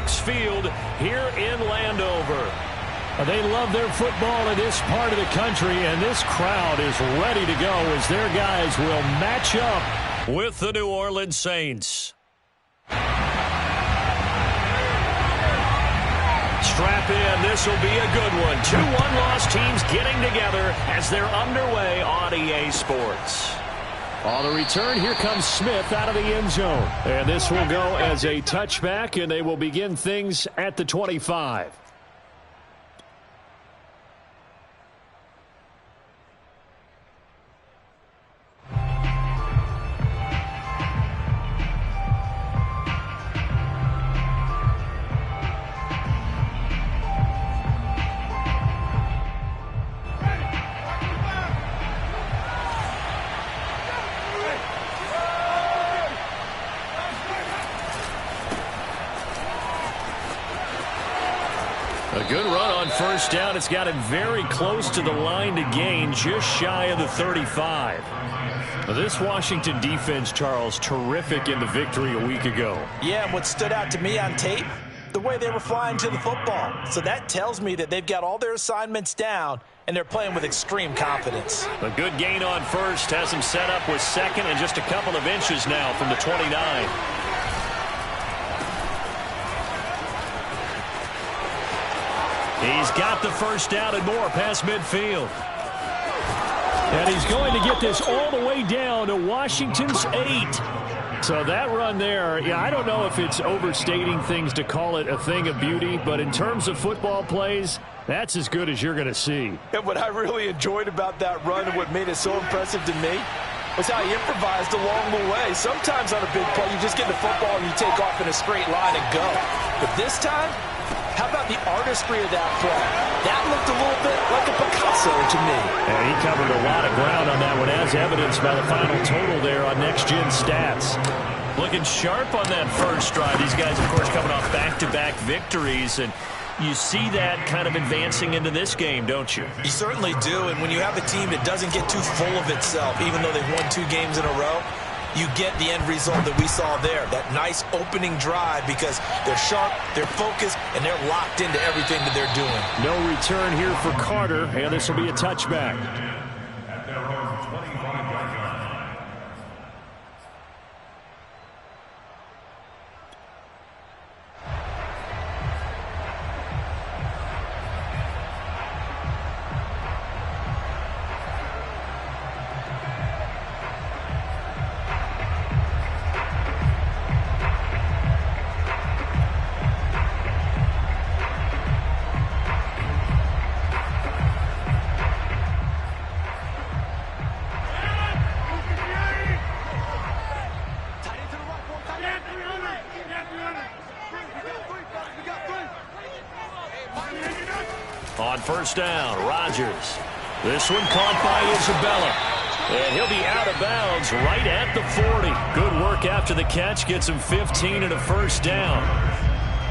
Field here in Landover. They love their football in this part of the country, and this crowd is ready to go as their guys will match up with the New Orleans Saints. Strap in. This will be a good one. 2 one-loss teams getting together as they're underway on EA Sports. On the return, here comes Smith out of the end zone. And this will go as a touchback, and they will begin things at the 25. A good run on first down. It's got it very close to the line to gain, just shy of the 35. This Washington defense, Charles, terrific in the victory a week ago. Yeah, and what stood out to me on tape, the way they were flying to the football. So that tells me that they've got all their assignments down, and they're playing with extreme confidence. A good gain on first has them set up with second and just a couple of inches now from the 29. He's got the first down and more past midfield. And he's going to get this all the way down to Washington's 8. So that run there, yeah, I don't know if it's overstating things to call it a thing of beauty, but in terms of football plays, that's as good as you're going to see. And what I really enjoyed about that run and what made it so impressive to me was how he improvised along the way. Sometimes on a big play, you just get the football and you take off in a straight line and go. But this time, how about the artistry of that play? That looked a little bit like a Picasso to me. And he covered a lot of ground on that one, as evidenced by the final total there on Next Gen Stats. Looking sharp on that first drive. These guys, of course, coming off back-to-back victories, and you see that kind of advancing into this game, don't you? You certainly do, and when you have a team that doesn't get too full of itself, even though they've won 2 games in a row, you get the end result that we saw there, that nice opening drive, because they're sharp, they're focused, and they're locked into everything that they're doing. No return here for Carter, and this will be a touchback. On first down, Rodgers. This one caught by Isabella. And he'll be out of bounds right at the 40. Good work after the catch. Gets him 15 and a first down.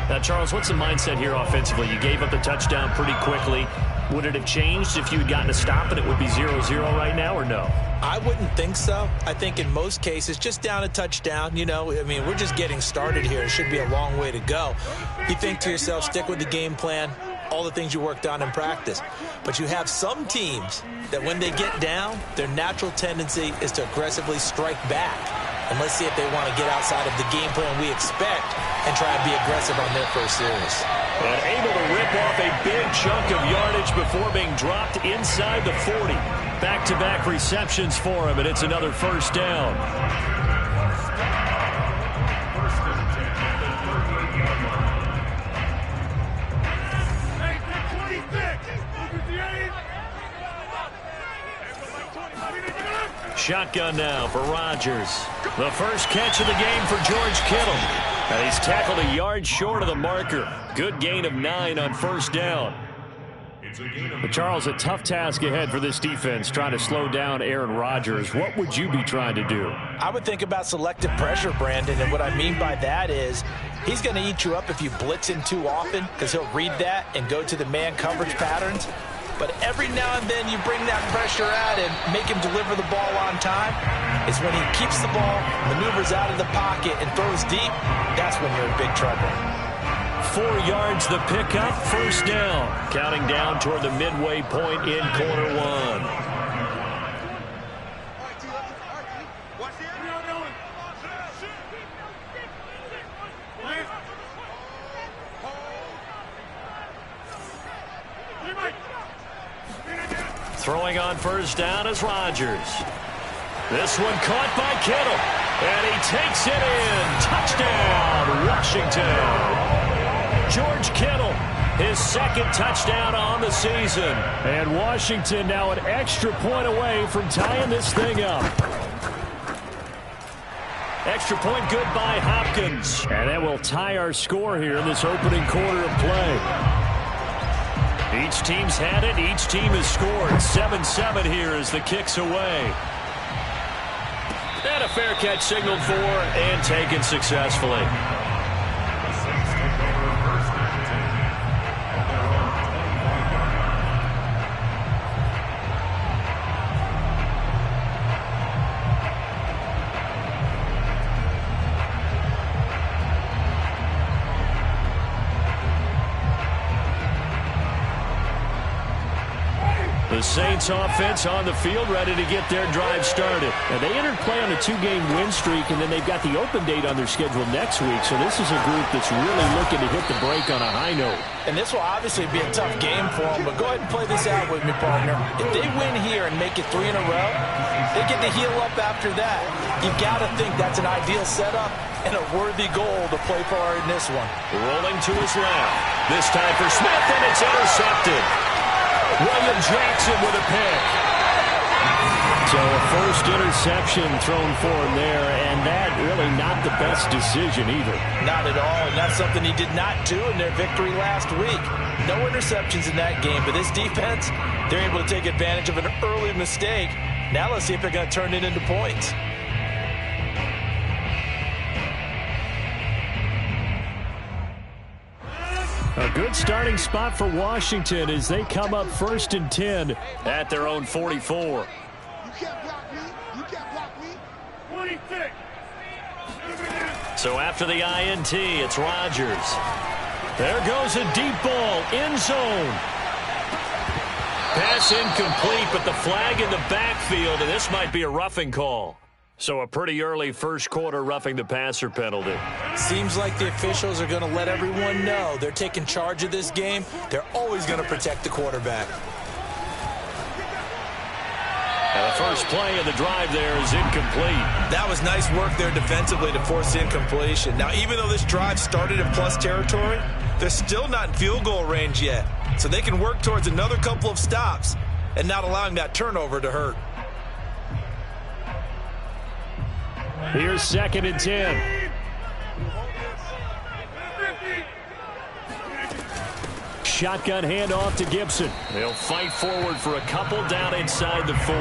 Now, Charles, what's the mindset here offensively? You gave up the touchdown pretty quickly. Would it have changed if you had gotten a stop and it would be 0-0 right now, or no? I wouldn't think so. I think in most cases, just down a touchdown, you know, I mean, we're just getting started here. It should be a long way to go. You think to yourself, stick with the game plan, all the things you worked on in practice. But you have some teams that when they get down, their natural tendency is to aggressively strike back. And let's see if they want to get outside of the game plan we expect and try and be aggressive on their first series. And able to rip off a big chunk of yardage before being dropped inside the 40. Back-to-back receptions for him, and it's another first down. Shotgun now for Rodgers. The first catch of the game for George Kittle. And he's tackled a yard short of the marker. Good gain of 9 on first down. But Charles, a tough task ahead for this defense, trying to slow down Aaron Rodgers. What would you be trying to do? I would think about selective pressure, Brandon, and what I mean by that is he's going to eat you up if you blitz him too often, because he'll read that and go to the man coverage patterns. But every now and then you bring that pressure out and make him deliver the ball on time. It's when he keeps the ball, maneuvers out of the pocket, and throws deep, that's when you're in big trouble. 4 yards the pickup, first down. Counting down toward the midway point in quarter one. Throwing on first down is Rodgers. This one caught by Kittle. And he takes it in. Touchdown, Washington. George Kittle, his second touchdown on the season. And Washington now an extra point away from tying this thing up. Extra point good by Hopkins. And that will tie our score here in this opening quarter of play. Each team's had it. Each team has scored. 7-7 here as the kick's away. And a fair catch signaled for and taken successfully. The Saints offense on the field, ready to get their drive started. And they entered play on a 2-game win streak, and then they've got the open date on their schedule next week. So this is a group that's really looking to hit the break on a high note. And this will obviously be a tough game for them, but go ahead and play this out with me, partner. If they win here and make it 3 in a row, they get to heal up after that. You've got to think that's an ideal setup and a worthy goal to play for in this one. Rolling to his left. This time for Smith, and it's intercepted. William Jackson with a pick. So a first interception thrown for him there, and that really not the best decision either. Not at all, and that's something he did not do in their victory last week. No interceptions in that game, but this defense, they're able to take advantage of an early mistake. Now let's see if they're going to turn it into points. A good starting spot for Washington as they come up 1st and 10 at their own 44. You can't block me. You can't block me. 26. So after the INT, it's Rodgers. There goes a deep ball, end zone. Pass incomplete, but the flag in the backfield, and this might be a roughing call. So a pretty early first quarter roughing the passer penalty. Seems like the officials are going to let everyone know they're taking charge of this game. They're always going to protect the quarterback. And the first play of the drive there is incomplete. That was nice work there defensively to force the incompletion. Now, even though this drive started in plus territory, they're still not in field goal range yet. So they can work towards another couple of stops and not allowing that turnover to hurt. Here's 2nd and 10. Shotgun handoff to Gibson. They'll fight forward for a couple down inside the 40.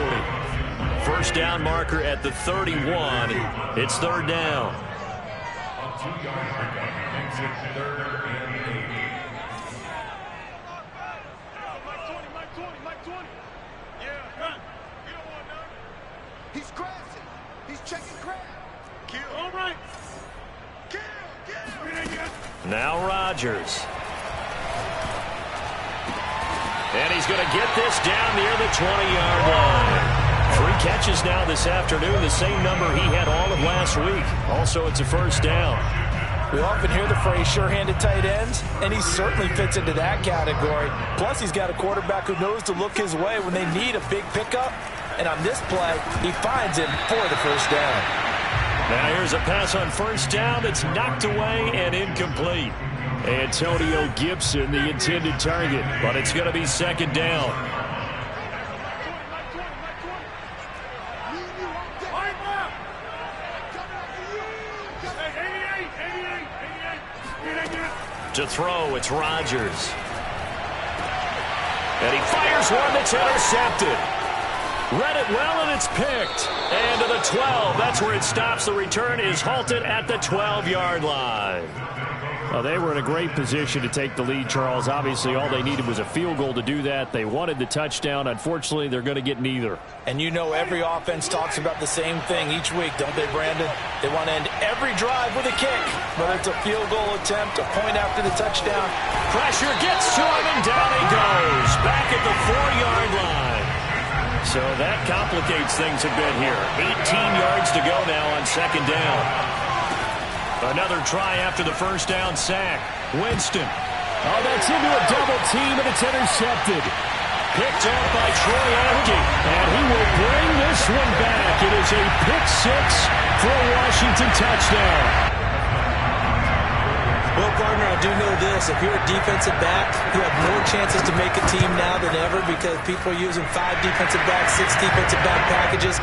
First down marker at the 31. It's 3rd down. He's crashing. He's checking crash. All right. Kill. Now Rodgers. And he's going to get this down near the 20-yard line. 3 catches now this afternoon, the same number he had all of last week. Also, it's a first down. We often hear the phrase sure-handed tight ends, and he certainly fits into that category. Plus, he's got a quarterback who knows to look his way when they need a big pickup. And on this play, he finds him for the first down. Now here's a pass on first down that's knocked away and incomplete. Antonio Gibson, the intended target, but it's going to be 2nd down. To throw, it's Rodgers. And he fires one that's intercepted. Read it well, and it's picked. And to the 12. That's where it stops. The return is halted at the 12-yard line. Well, they were in a great position to take the lead, Charles. Obviously, all they needed was a field goal to do that. They wanted the touchdown. Unfortunately, they're going to get neither. And you know every offense talks about the same thing each week, don't they, Brandon? They want to end every drive with a kick, whether it's a field goal attempt, a point after the touchdown. Pressure gets to him, and down he goes. Back at the 4-yard line. So that complicates things a bit here. 18 yards to go now on second down. Another try after the first down sack. Winston. Oh, that's into a double team, and it's intercepted. Picked off by Troy Apke, and he will bring this one back. It is a pick six for a Washington touchdown. Well, partner, I do know this. If you're a defensive back, you have more chances to make a team now than ever because people are using 5 defensive backs, 6 defensive back packages.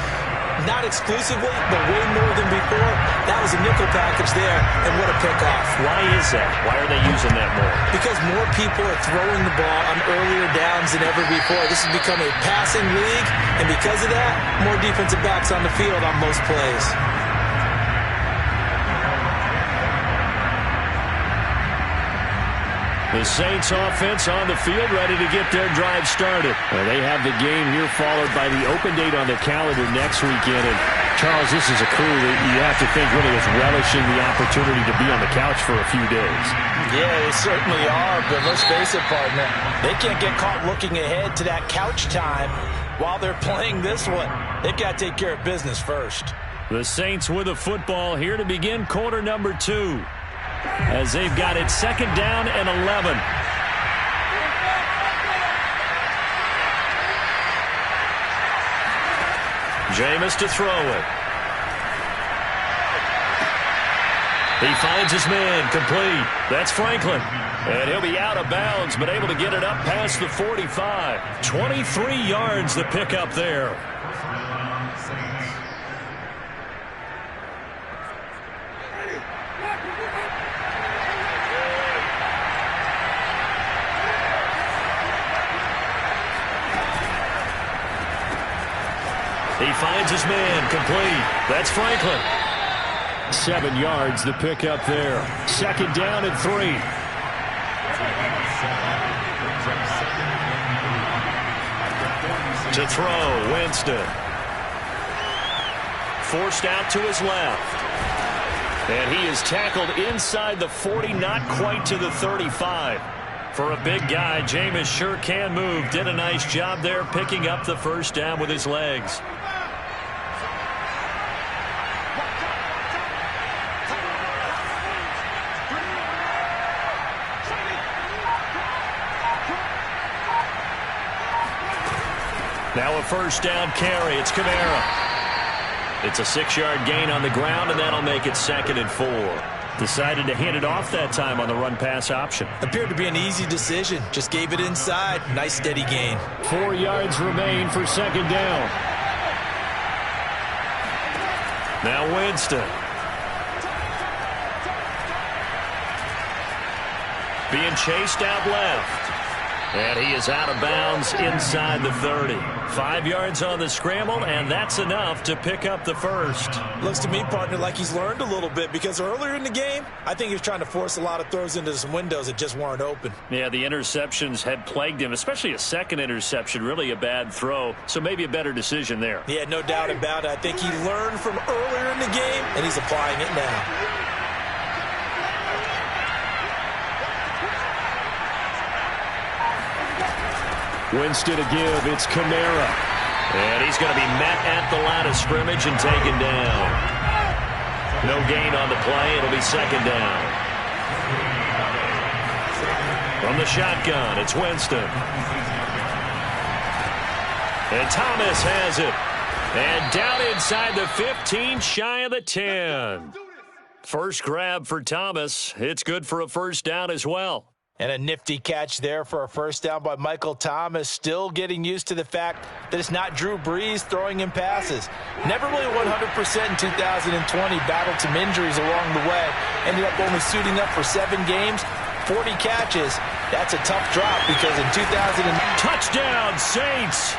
Not exclusively, but way more than before. That was a nickel package there, and what a pickoff. Why is that? Why are they using that more? Because more people are throwing the ball on earlier downs than ever before. This has become a passing league, and because of that, more defensive backs on the field on most plays. The Saints offense on the field, ready to get their drive started. Well, they have the game here followed by the open date on the calendar next weekend. And Charles, this is a crew that you have to think really is relishing the opportunity to be on the couch for a few days. Yeah, they certainly are, but let's face it, partner. They can't get caught looking ahead to that couch time while they're playing this one. They've got to take care of business first. The Saints with a football here to begin quarter number 2. As they've got it second down and 11. Jameis to throw it. He finds his man complete. That's Franklin. And he'll be out of bounds, but able to get it up past the 45. 23 yards the pickup there. He finds his man complete. That's Franklin. 7 yards the pickup there. Second down and 3. To throw, Winston. Forced out to his left. And he is tackled inside the 40, not quite to the 35. For a big guy, Jameis sure can move. Did a nice job there picking up the first down with his legs. Now a first down carry. It's Kamara. It's a 6-yard gain on the ground, and that'll make it second and 4. Decided to hand it off that time on the run-pass option. Appeared to be an easy decision. Just gave it inside. Nice steady gain. 4 yards remain for second down. Now Winston. Being chased out left. And he is out of bounds inside the 30. 5 yards on the scramble, and that's enough to pick up the first. Looks to me, partner, like he's learned a little bit because earlier in the game, I think he was trying to force a lot of throws into some windows that just weren't open. Yeah, the interceptions had plagued him, especially a second interception, really a bad throw. So maybe a better decision there. Yeah, no doubt about it. I think he learned from earlier in the game, and he's applying it now. Winston to give. It's Kamara. And he's going to be met at the line of scrimmage and taken down. No gain on the play. It'll be second down. From the shotgun, it's Winston. And Thomas has it. And down inside the 15, shy of the 10. First grab for Thomas. It's good for a first down as well. And a nifty catch there for a first down by Michael Thomas. Still getting used to the fact that it's not Drew Brees throwing him passes. Never really 100% in 2020. Battled some injuries along the way. Ended up only suiting up for 7 games. 40 catches. That's a tough drop because in 2000... Touchdown, Saints!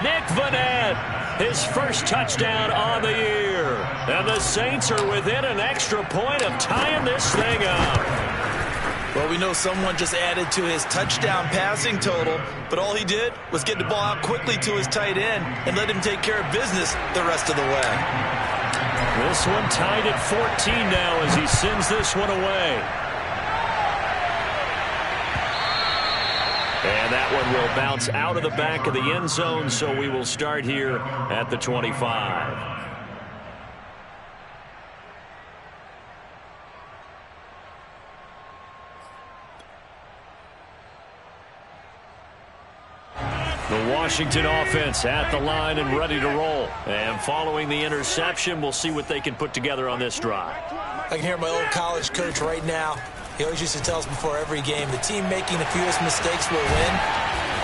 Nick Vannett, his first touchdown on the year. And the Saints are within an extra point of tying this thing up. Well, we know someone just added to his touchdown passing total, but all he did was get the ball out quickly to his tight end and let him take care of business the rest of the way. This one tied at 14 now as he sends this one away. And that one will bounce out of the back of the end zone, so we will start here at the 25. The Washington offense at the line and ready to roll. And following the interception, we'll see what they can put together on this drive. I can hear my old college coach right now. He always used to tell us before every game, the team making the fewest mistakes will win.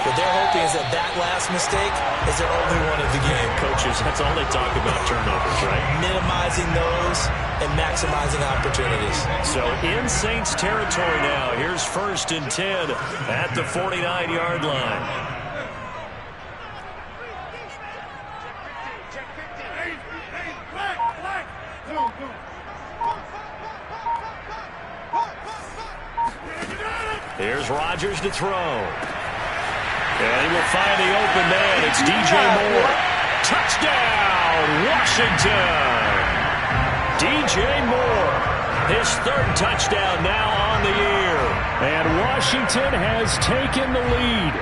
What they're hoping is that that last mistake is their only one of the game. Coaches, that's all they talk about, turnovers, right? Minimizing those and maximizing opportunities. So in Saints territory now, here's 1st and 10 at the 49-yard line. Here's Rodgers to throw. And he will find the open man. It's DJ Moore. Touchdown, Washington. DJ Moore, his 3rd touchdown now on the year. And Washington has taken the lead.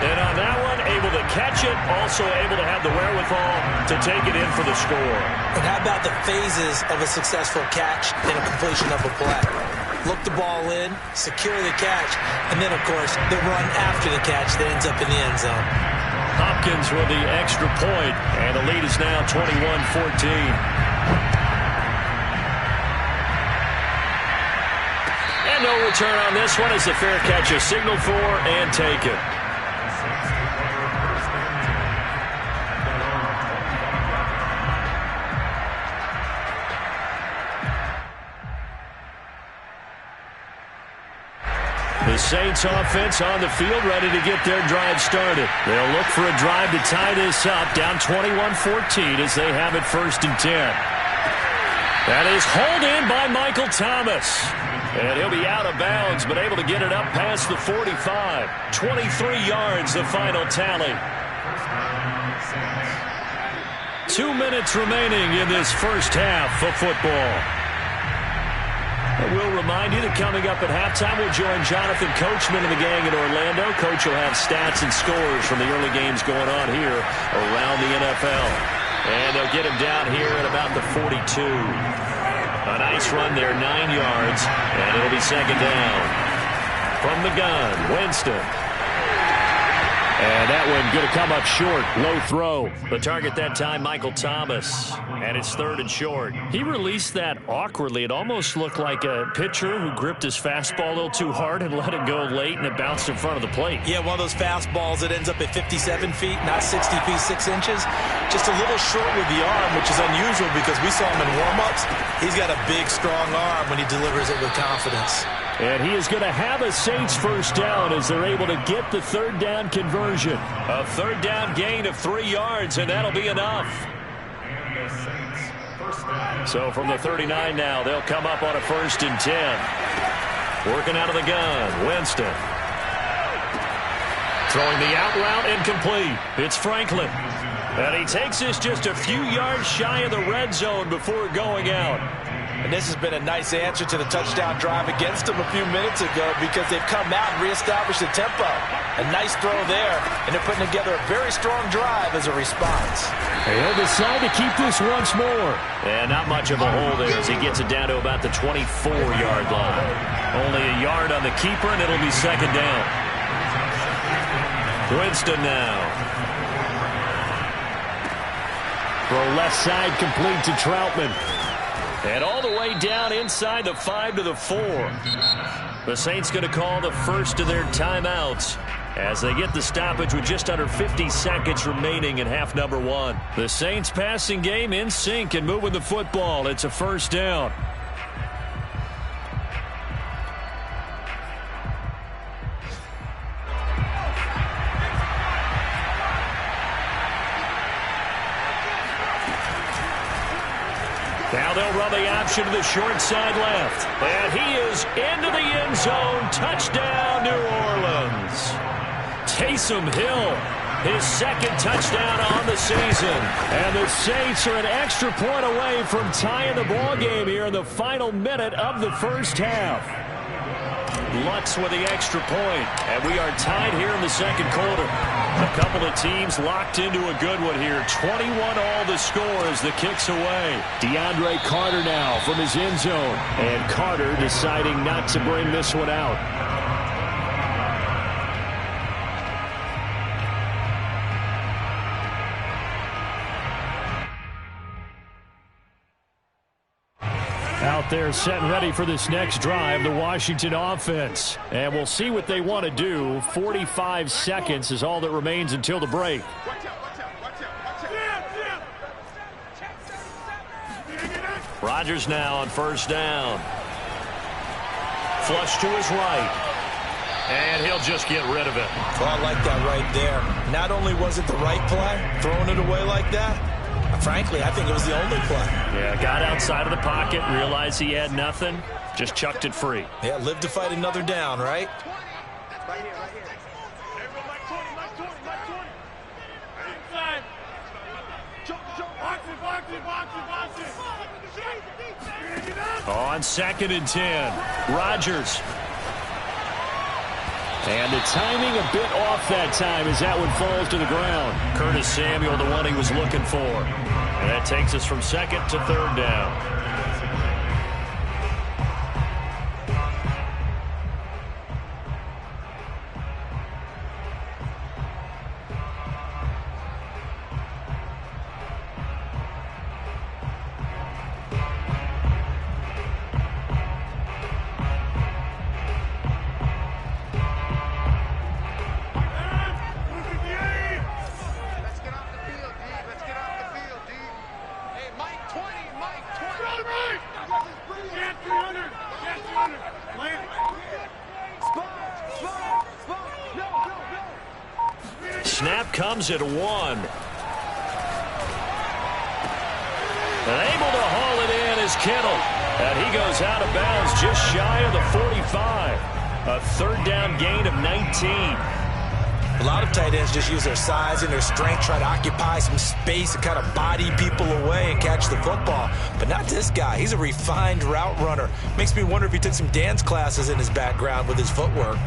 And on that one, able to catch it, also able to have the wherewithal to take it in for the score. And how about the phases of a successful catch and a completion of a play? Look the ball in, secure the catch, and then, of course, the run after the catch that ends up in the end zone. Hopkins with the extra point, and the lead is now 21-14. And no return on this one as the fair catch is signaled for and taken. The Saints offense on the field ready to get their drive started. They'll look for a drive to tie this up, down 21-14 as they have it 1st and 10. That is hauled in by Michael Thomas. And he'll be out of bounds, but able to get it up past the 45. 23 yards, the final tally. 2 minutes remaining in this first half of football. We'll remind you that coming up at halftime, we'll join Jonathan Coachman and the gang in Orlando. Coach will have stats and scores from the early games going on here around the NFL. And they'll get him down here at about the 42. A nice run there, 9 yards, and it'll be 2nd down. From the gun, Winston. And that one going to come up short. Low throw. The target that time, Michael Thomas. And it's 3rd and short. He released that awkwardly. It almost looked like a pitcher who gripped his fastball a little too hard and let it go late, and it bounced in front of the plate. Yeah, one of those fastballs that ends up at 57 feet, not 60 feet, 6 inches. Just a little short with the arm, which is unusual because we saw him in warm-ups. He's got a big, strong arm when he delivers it with confidence. And he is going to have a Saints 1st down as they're able to get the 3rd down conversion. A 3rd down gain of 3 yards, and that'll be enough. So from the 39 now, they'll come up on a 1st and 10. Working out of the gun, Winston. Throwing the out route incomplete. It's Franklin. And he takes this just a few yards shy of the red zone before going out. And this has been a nice answer to the touchdown drive against them a few minutes ago because they've come out and reestablished the tempo. A nice throw there, and they're putting together a very strong drive as a response. He'll decide to keep this once more. And not much of a hole there as he gets it down to about the 24-yard line. Only a yard on the keeper, and it'll be 2nd down. Winston now. Throw left side complete to Troutman. And all the way down inside the 5 to the 4. The Saints going to call the first of their timeouts as they get the stoppage with just under 50 seconds remaining in half number 1. The Saints passing game in sync and moving the football. It's a 1st down. Now they'll run the option to the short side left. And he is into the end zone. Touchdown, New Orleans. Taysom Hill, his second touchdown on the season. And the Saints are an extra point away from tying the ball game here in the final minute of the first half. Lutz with the extra point, and we are tied here in the second quarter. A couple of teams locked into a good one here. 21 all the score as the kick's away. DeAndre Carter now from his end zone, and Carter deciding not to bring this one out. Out there set and ready for this next drive, the Washington offense. And we'll see what they want to do. 45 seconds is all that remains until the break. Rodgers now on first down. Flush to his right. And he'll just get rid of it. Well, I like that right there. Not only was it the right play, throwing it away like that, frankly, I think it was the only play. Yeah, got outside of the pocket, realized he had nothing, just chucked it free. Yeah, live to fight another down, right? On 2nd and 10, Rodgers. And the timing a bit off that time as that one falls to the ground. Curtis Samuel, the one he was looking for. And that takes us from 2nd to 3rd down. Snap comes at 1. And able to haul it in is Kittle. And he goes out of bounds just shy of the 45. A 3rd down gain of 19. A lot of tight ends just use their size and their strength, try to occupy some space and kind of body people away and catch the football. But not this guy. He's a refined route runner. Makes me wonder if he took some dance classes in his background with his footwork.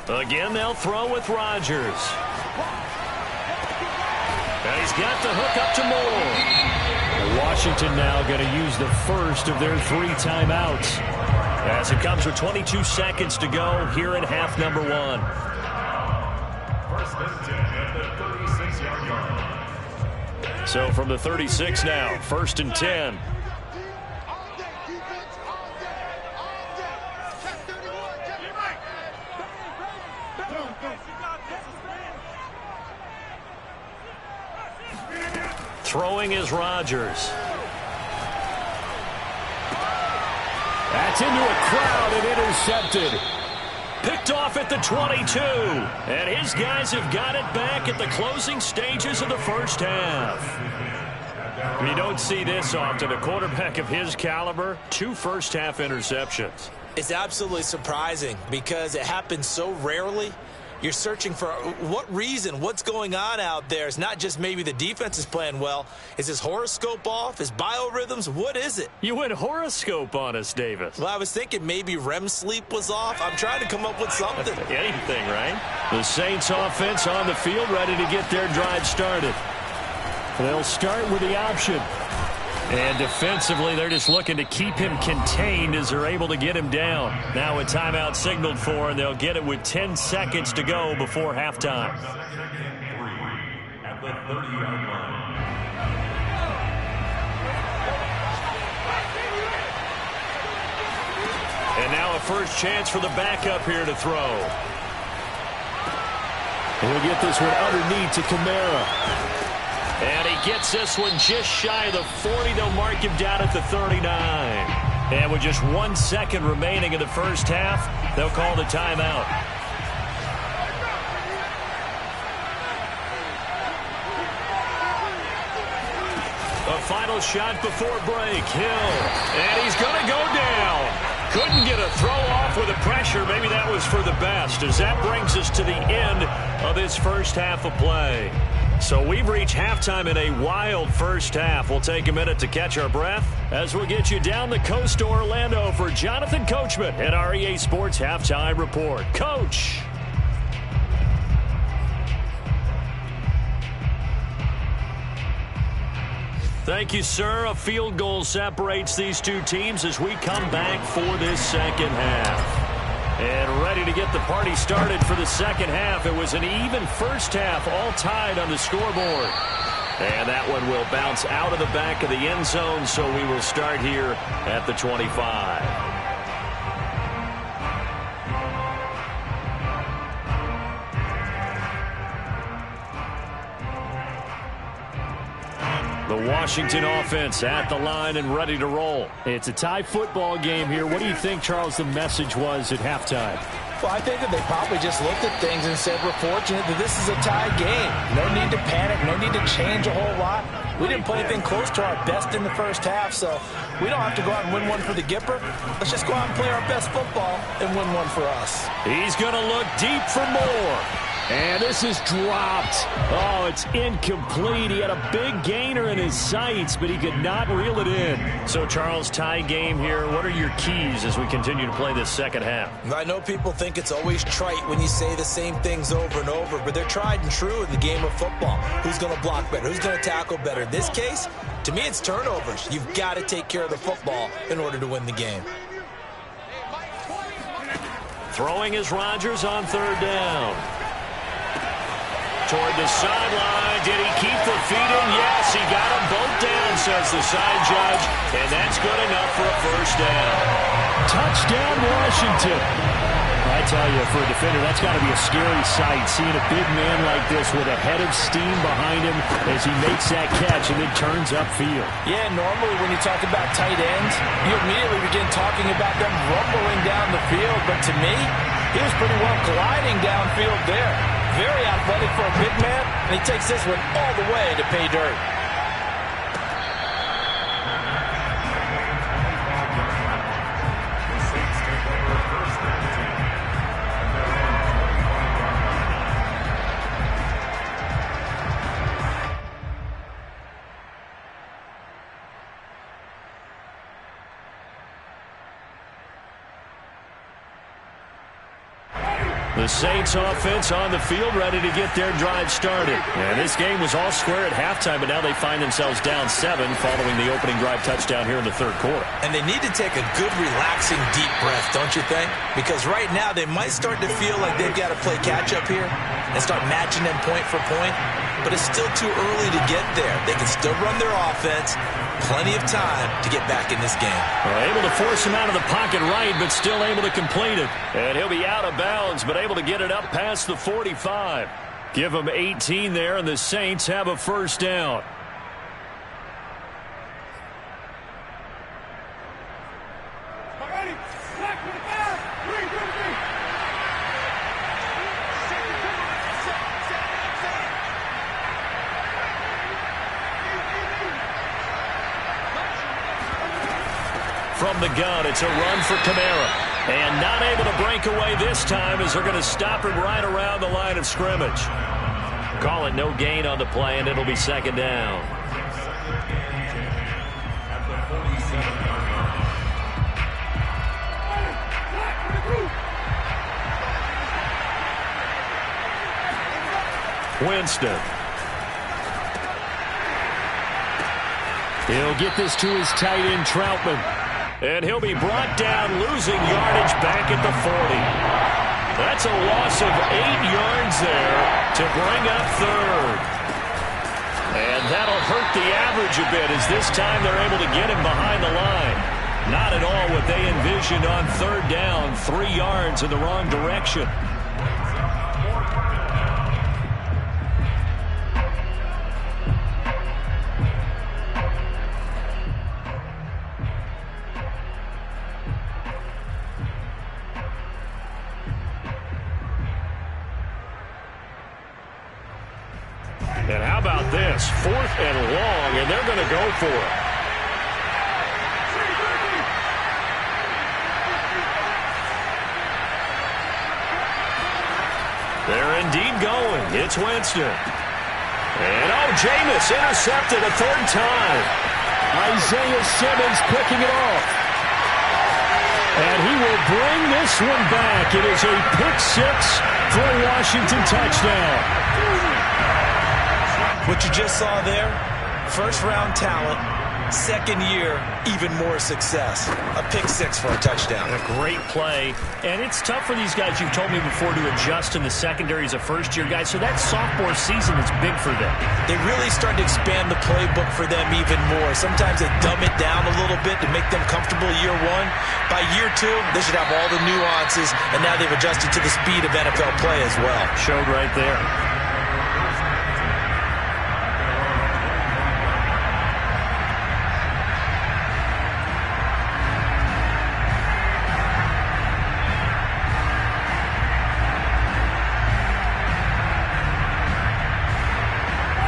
Again, they'll throw with Rodgers. And he's got the hook up to Moore. Washington now going to use the first of their 3 timeouts as it comes with 22 seconds to go here in half number 1. 1st and 10 at the 36-yard line. So from the 36 now, 1st and 10. Throwing is Rodgers. That's into a crowd and intercepted. Picked off at the 22. And his guys have got it back at the closing stages of the first half. You don't see this often. A quarterback of his caliber, 2 first-half interceptions. It's absolutely surprising because it happens so rarely. You're searching for what reason, what's going on out there. It's not just maybe the defense is playing well. Is his horoscope off? His biorhythms? What is it? You went horoscope on us, Davis. Well, I was thinking maybe REM sleep was off. I'm trying to come up with something. Anything, right? The Saints offense on the field ready to get their drive started. They'll start with the option. And defensively, they're just looking to keep him contained as they're able to get him down. Now a timeout signaled for, and they'll get it with 10 seconds to go before halftime. At the 30-yard line. And now a first chance for the backup here to throw. And he'll get this one underneath to Kamara. And he gets this one just shy of the 40. They'll mark him down at the 39. And with just 1 second remaining in the first half, they'll call the timeout. A final shot before break. Hill. And he's going to go down. Couldn't get a throw off with the pressure. Maybe that was for the best, as that brings us to the end of this first half of play. So we've reached halftime in a wild first half. We'll take a minute to catch our breath as we'll get you down the coast to Orlando for Jonathan Coachman at our EA Sports Halftime Report. Coach. Thank you, sir. A field goal separates these two teams as we come back for this second half. And ready to get the party started for the second half. It was an even first half, all tied on the scoreboard. And that one will bounce out of the back of the end zone, so we will start here at the 25. The Washington offense at the line and ready to roll. It's a tie football game here. What do you think, Charles, the message was at halftime? Well, I think that they probably just looked at things and said, we're fortunate that this is a tie game. No need to panic, no need to change a whole lot. We didn't play anything close to our best in the first half, so we don't have to go out and win one for the Gipper. Let's just go out and play our best football and win one for us. He's going to look deep for more. And this is dropped. Oh, it's incomplete. He had a big gainer in his sights, but he could not reel it in. So, Charles, tie game here. What are your keys as we continue to play this second half? I know people think it's always trite when you say the same things over and over, but they're tried and true in the game of football. Who's going to block better? Who's going to tackle better? In this case, to me, it's turnovers. You've got to take care of the football in order to win the game. Throwing is Rodgers on third down. Toward the sideline. Did he keep the feet in? Yes, he got them both down, says the side judge. And that's good enough for a first down. Touchdown, Washington. I tell you, for a defender, that's got to be a scary sight, seeing a big man like this with a head of steam behind him as he makes that catch and then turns upfield. Yeah, normally when you talk about tight ends, you immediately begin talking about them rumbling down the field. But to me, he was pretty well gliding downfield there. Very athletic for a big man, and he takes this one all the way to pay dirt. The Saints offense on the field, ready to get their drive started. And this game was all square at halftime, but now they find themselves down 7 following the opening drive touchdown here in the third quarter. And they need to take a good, relaxing, deep breath, don't you think? Because right now they might start to feel like they've got to play catch-up here and start matching them point for point. But it's still too early to get there. They can still run their offense. Plenty of time to get back in this game. Well, able to force him out of the pocket right, but still able to complete it. And he'll be out of bounds, but able to get it up past the 45. Give him 18 there, and the Saints have a first down. From the gun, it's a run for Kamara. And not able to break away this time as they're going to stop him right around the line of scrimmage. Call it no gain on the play, and it'll be second down. Winston. He'll get this to his tight end, Troutman. And he'll be brought down, losing yardage back at the 40. That's a loss of 8 yards there to bring up third. And that'll hurt the average a bit as this time they're able to get him behind the line. Not at all what they envisioned on third down. 3 yards in the wrong direction. And how about this? 4th and long, and they're going to go for it. They're indeed going. It's Winston. And, Jameis intercepted a 3rd time. Isaiah Simmons picking it off. And he will bring this one back. It is a pick-6 for a Washington touchdown. What you just saw there, first-round talent, second year, even more success. A pick-6 for a touchdown. A great play. And it's tough for these guys, you've told me before, to adjust in the secondary as a first-year guy. So that sophomore season is big for them. They really start to expand the playbook for them even more. Sometimes they dumb it down a little bit to make them comfortable year 1. By year 2, they should have all the nuances, and now they've adjusted to the speed of NFL play as well. Showed right there.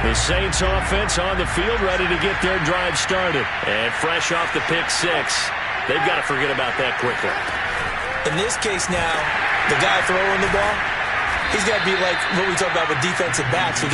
The Saints offense on the field, ready to get their drive started. And fresh off the pick-6, they've got to forget about that quickly. In this case now, the guy throwing the ball, he's got to be like what we talk about with defensive backs who get